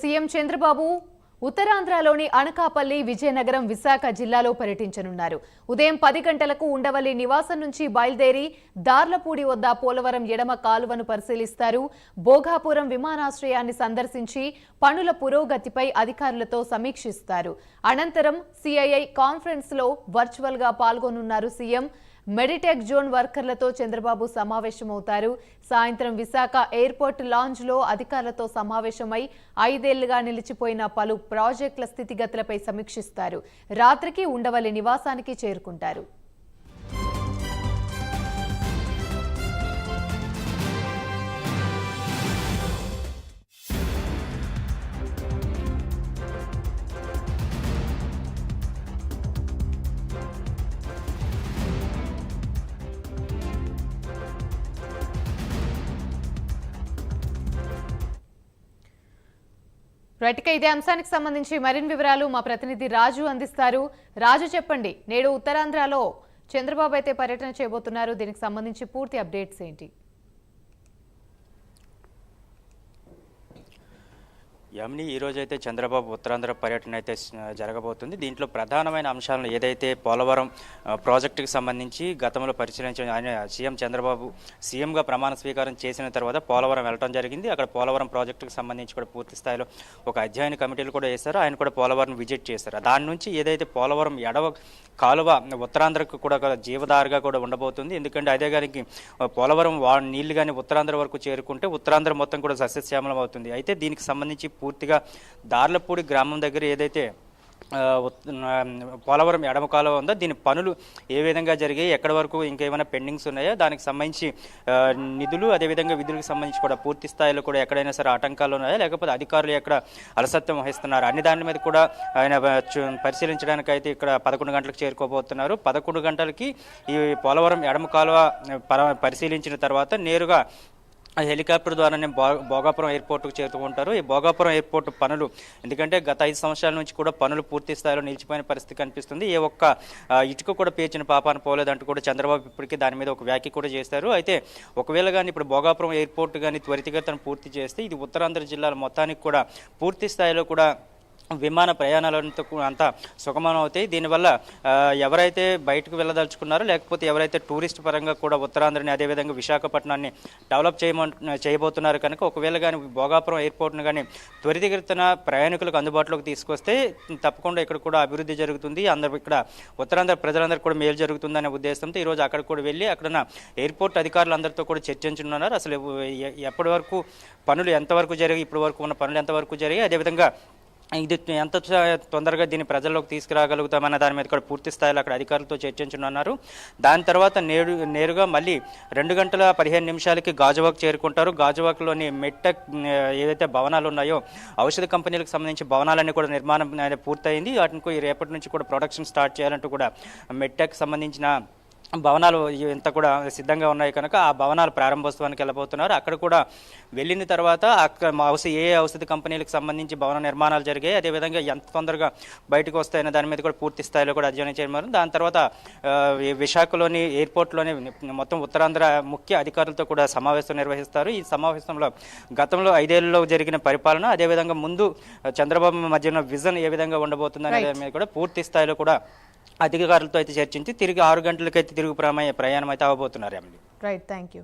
CM Chandrababu ఉత్తరాంధ్రలోని Anakapalli, Vizianagaram, Visakha జిల్లాలో పర్యటించనున్నారు. ఉదయం 10 గంటలకు ఉండవల్లి నివాసం నుంచి బయలుదేరి దార్లపూడి వద్ద పోలవరం ఎడమ కాలువను పరిశీలిస్తారు. భోగాపురం విమానాశ్రయాన్ని సందర్శించి పనుల పురోగతిపై అధికారులతో సమీక్షిస్తారు. అనంతరం సిఐఐ కాన్ఫరెన్స్ లో వర్చువల్ గా పాల్గొనున్నారు సీఎం. మెడిటెక్ జోన్ వర్కర్లతో చంద్రబాబు సమావేశమవుతారు. సాయంత్రం విశాఖ ఎయిర్పోర్ట్ లాంజ్ లో అధికారులతో సమావేశమై 5 ఏళ్లుగా నిలిచిపోయిన పలు ప్రాజెక్టుల స్థితిగతులపై సమీక్షిస్తారు. రాత్రికి ఉండవల్లి నివాసానికి చేరుకుంటారు. రైట్గా ఇదే అంశానికి సంబంధించి మరిన్ని వివరాలు మా ప్రతినిధి రాజు అందిస్తారు. రాజు చెప్పండి, నేడు ఉత్తరాంధ్రలో చంద్రబాబు అయితే పర్యటన చేయబోతున్నారు. దీనికి సంబంధించి పూర్తి అప్డేట్స్ ఏంటి? యామిని, ఈరోజు అయితే చంద్రబాబు ఉత్తరాంధ్ర పర్యటన అయితే జరగబోతుంది. దీంట్లో ప్రధానమైన అంశాలను ఏదైతే పోలవరం ప్రాజెక్టుకి సంబంధించి గతంలో పరిశీలించిన ఆయన సీఎం చంద్రబాబు సీఎంగా ప్రమాణ స్వీకారం చేసిన తర్వాత పోలవరం వెళ్ళడం జరిగింది. అక్కడ పోలవరం ప్రాజెక్టుకి సంబంధించి కూడా పూర్తి స్థాయిలో ఒక అధ్యయన కమిటీలు కూడా వేశారు. ఆయన కూడా పోలవరం విజిట్ చేశారు. దాని నుంచి ఏదైతే పోలవరం ఎడవ కాలువ ఉత్తరాంధ్రకు కూడా జీవధారగా కూడా ఉండబోతుంది. ఎందుకంటే అదే కానీ పోలవరం నీళ్లు కానీ ఉత్తరాంధ్ర వరకు చేరుకుంటే ఉత్తరాంధ్ర మొత్తం కూడా సస్యశ్యామలం అవుతుంది. అయితే దీనికి సంబంధించి పూర్తిగా దార్లపూడి గ్రామం దగ్గర ఏదైతే పోలవరం ఎడమ కాలువ ఉందో దీని పనులు ఏ విధంగా జరిగాయి, ఎక్కడి వరకు ఇంకేమైనా పెండింగ్స్ ఉన్నాయో దానికి సంబంధించి నిధులు, అదేవిధంగా విధులకు సంబంధించి కూడా పూర్తి స్థాయిలో కూడా ఎక్కడైనా సరే ఆటంకాలు ఉన్నాయా, లేకపోతే అధికారులు ఎక్కడ అలసత్వం వహిస్తున్నారు అన్ని దాని మీద కూడా ఆయన పరిశీలించడానికి అయితే ఇక్కడ 11 గంటలకు చేరుకోబోతున్నారు. 11 గంటలకి ఈ పోలవరం ఎడమ కాలువ పరిశీలించిన తర్వాత నేరుగా హెలికాప్టర్ ద్వారానే భోగాపురం ఎయిర్పోర్ట్కు చేరుకుంటారు. ఈ భోగాపురం ఎయిర్పోర్ట్ పనులు ఎందుకంటే గత 5 సంవత్సరాల నుంచి కూడా పనులు పూర్తి స్థాయిలో నిలిచిపోయిన పరిస్థితి కనిపిస్తుంది. ఏ ఒక్క ఇటుక కూడా పేర్చిన పాపాన పోలేదంటూ కూడా చంద్రబాబు ఇప్పటికీ దాని మీద ఒక వ్యాఖ్య కూడా చేశారు. అయితే ఒకవేళ కానీ ఇప్పుడు భోగాపురం ఎయిర్పోర్ట్ కానీ త్వరితగతిన పూర్తి చేస్తే ఇది ఉత్తరాంధ్ర జిల్లాల మొత్తానికి కూడా పూర్తి స్థాయిలో కూడా విమాన ప్రయాణాలంతా అంతా సుగమనం అవుతాయి. దీనివల్ల ఎవరైతే బయటకు వెళ్ళదలుచుకున్నారో లేకపోతే ఎవరైతే టూరిస్ట్ పరంగా కూడా ఉత్తరాంధ్రని అదేవిధంగా విశాఖపట్నాన్ని డెవలప్ చేయబోతున్నారు కనుక ఒకవేళ కానీ భోగాపురం ఎయిర్పోర్ట్ను కానీ త్వరితగతిన ప్రయాణికులకు అందుబాటులోకి తీసుకొస్తే తప్పకుండా ఇక్కడ కూడా అభివృద్ధి జరుగుతుంది. ఇక్కడ ఉత్తరాంధ్ర ప్రజలందరికీ కూడా మేలు జరుగుతుందనే ఉద్దేశంతో ఈరోజు అక్కడ కూడా వెళ్ళి అక్కడ ఎయిర్పోర్ట్ అధికారులందరితో కూడా చర్చించున్నారు. అసలు ఎప్పటి వరకు పనులు ఎంతవరకు జరిగాయి, ఇప్పటి వరకు ఉన్న పనులు ఎంతవరకు జరిగాయి, అదేవిధంగా ఇది ఎంత తొందరగా దీన్ని ప్రజల్లోకి తీసుకురాగలుగుతామన్న దాని మీద కూడా పూర్తి స్థాయిలో అక్కడ అధికారులతో చర్చించనున్నారు. దాని తర్వాత నేరుగా మళ్ళీ 2 గంటల 15 నిమిషాలకి గాజువాక్ చేరుకుంటారు. గాజువాక్లోని మెట్టెక్ ఏదైతే భవనాలు ఉన్నాయో ఔషధ కంపెనీలకు సంబంధించి భవనాలన్నీ కూడా నిర్మాణం పూర్తయింది. వాటిని రేపటి నుంచి కూడా ప్రొడక్షన్ స్టార్ట్ చేయాలంటూ కూడా మెట్టెక్ సంబంధించిన భవనాలు ఇంత కూడా సిద్ధంగా ఉన్నాయి కనుక ఆ భవనాలు ప్రారంభోత్సవానికి వెళ్ళబోతున్నారు. అక్కడ కూడా వెళ్ళిన తర్వాత ఏ ఔషధ కంపెనీలకు సంబంధించి భవన నిర్మాణాలు జరిగాయి, అదేవిధంగా ఎంత తొందరగా బయటకు వస్తాయనే దాని మీద కూడా పూర్తి స్థాయిలో కూడా అధ్యయనం చేయమన్నారు. దాని తర్వాత విశాఖలోని ఎయిర్పోర్ట్లోని మొత్తం ఉత్తరాంధ్ర ముఖ్య అధికారులతో కూడా సమావేశం నిర్వహిస్తారు. ఈ సమావేశంలో గతంలో 5 ఏళ్లలో జరిగిన పరిపాలన, అదేవిధంగా ముందు చంద్రబాబు మధ్యన విజన్ ఏ విధంగా ఉండబోతుందనే దాని మీద కూడా పూర్తి స్థాయిలో కూడా అధికారులతో అయితే చర్చించి తిరిగి 6 గంటలకైతే తిరుగు ప్రయాణం అయితే అవ్వబోతున్నారు. Right, thank you.